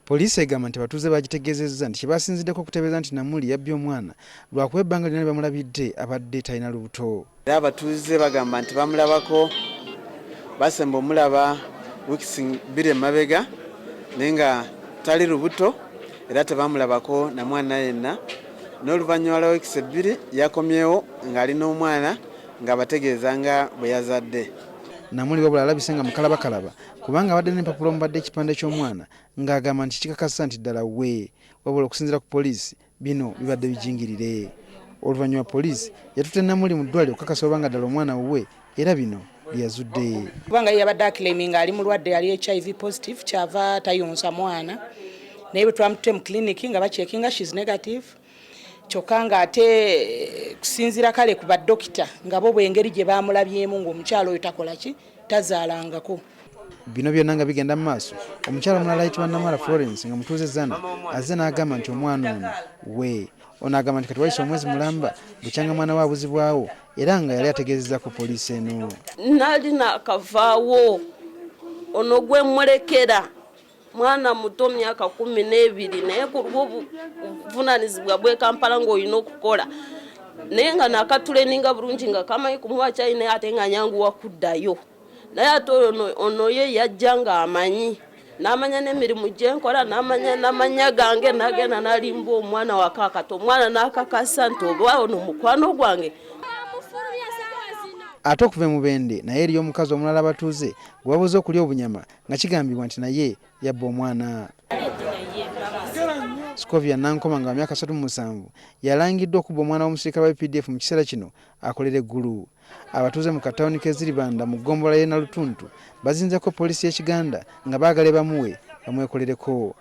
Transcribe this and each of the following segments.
Poliisi egamba nti abatuuze bagitegeezezza nti kyebasinziddeko okutebeeza nti Namuli yabbye omwana lwakuba ebbanga lyonna bamulabidde abadde talina lubuto. Era abatuuze bagamba nti bamulabako basemba omulaba wiikisi 2 emabega naye nga tali lubuto era tebamulabako na mwana yenna. N'oluvannyuma lwa wiikisi 2 yakomyewo ng'ali n'omwana ng'abategeeza nga bwe yazadde. Namuli wabula alabise nga mukalabakalaba kubanga abadde n'empapula omubadde ekipande ky'omwana ng'agamba nti kikakasa nti ddala we, wabula okusinziira ku poliisi bino bibadde bijingirire. Oluvannyuma poliisi yatutte Namuli mu ddwaliro okukakasa oba nga ddala omwana wuwe era bino byazudde. Kubanga yabadde aclaiming ali mulwadde yali HIV positive kyava tayonsa mwana naye bwe twamututte mu clinic nga bachekinga she's negative kyokka nga ate kusinziira kale ku baddokita nga bo bw'engeri gye baamulabyemu ng'omukyalo oyo takola ki tazaalangako. Bino byonna nga bigenda mu maaso, omukyala omulala ayitibwa Namala Florence nga mutuuze Zana azze n'agamba nti omwana ono we. Ono agamba nti kati wayise omwezi mulamba bukyanga mwana we abuzibwawo era nga yali ategeezezza ku poliisi eno. Nali nakavaawo ono gwe mulekera mwana muto myaka 12 naye ku lw'obuvunaanyizibwa bw'e Kampala ng'olina okukola naye nga nakatuleninga bulungi nga kamanyi kumuwa cyayi naye ate nga nyanguwa kuddayo. Naye ate ono ye yajja ng'amanyi n'amanya n'emirimu gye nkola n'amanya gange n'agenda n'alimba omwana wakaakato omwana n'akakasa nti oba ono mukwano gwange. Ate okuva mu Bende naye eriyo omukazi omulala abatuuze gwe babuze okulya obunyama nga kigambibwa nti naye yabba omwana. Scovia Nankoma nga myaka 37 yalangiddwa okubba omwana w'omusirikale wa UPDF mu kiseera kino akolera eggulu. Abatuuze mu katawuni k'Eziribanda mu gombolola y'e Nalutuntu bazinzeko poliisi y'Ekiganda nga baagala bamuwe bamwekolereko.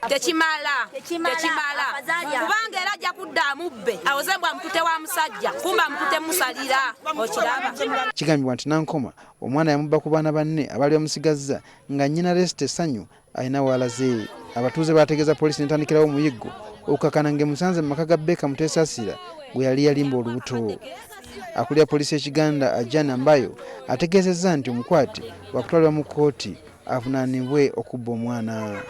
Tekimala kubanga era ajja kudda amubbe awoze mbwa mukute wa musajja kumba mukute musalira okiraba. Kigambibwa nti Nankoma omwana yamubba ku baana banne abaali bamusigazza nga nnyina Leste Essanyu alina w'alaze. Abatuuze baategeeza poliisi n'etandikirawo omuyiggo okukakana ng'emusanze mu maka ga Beka Muteesasira gwe yali yalimba olubuto. Akulira poliisi y'Ekiganda Ajani Ambayo ategeezezza nti omukwate wakutwalibwa mu kkooti avunaanibwe okubba omwana.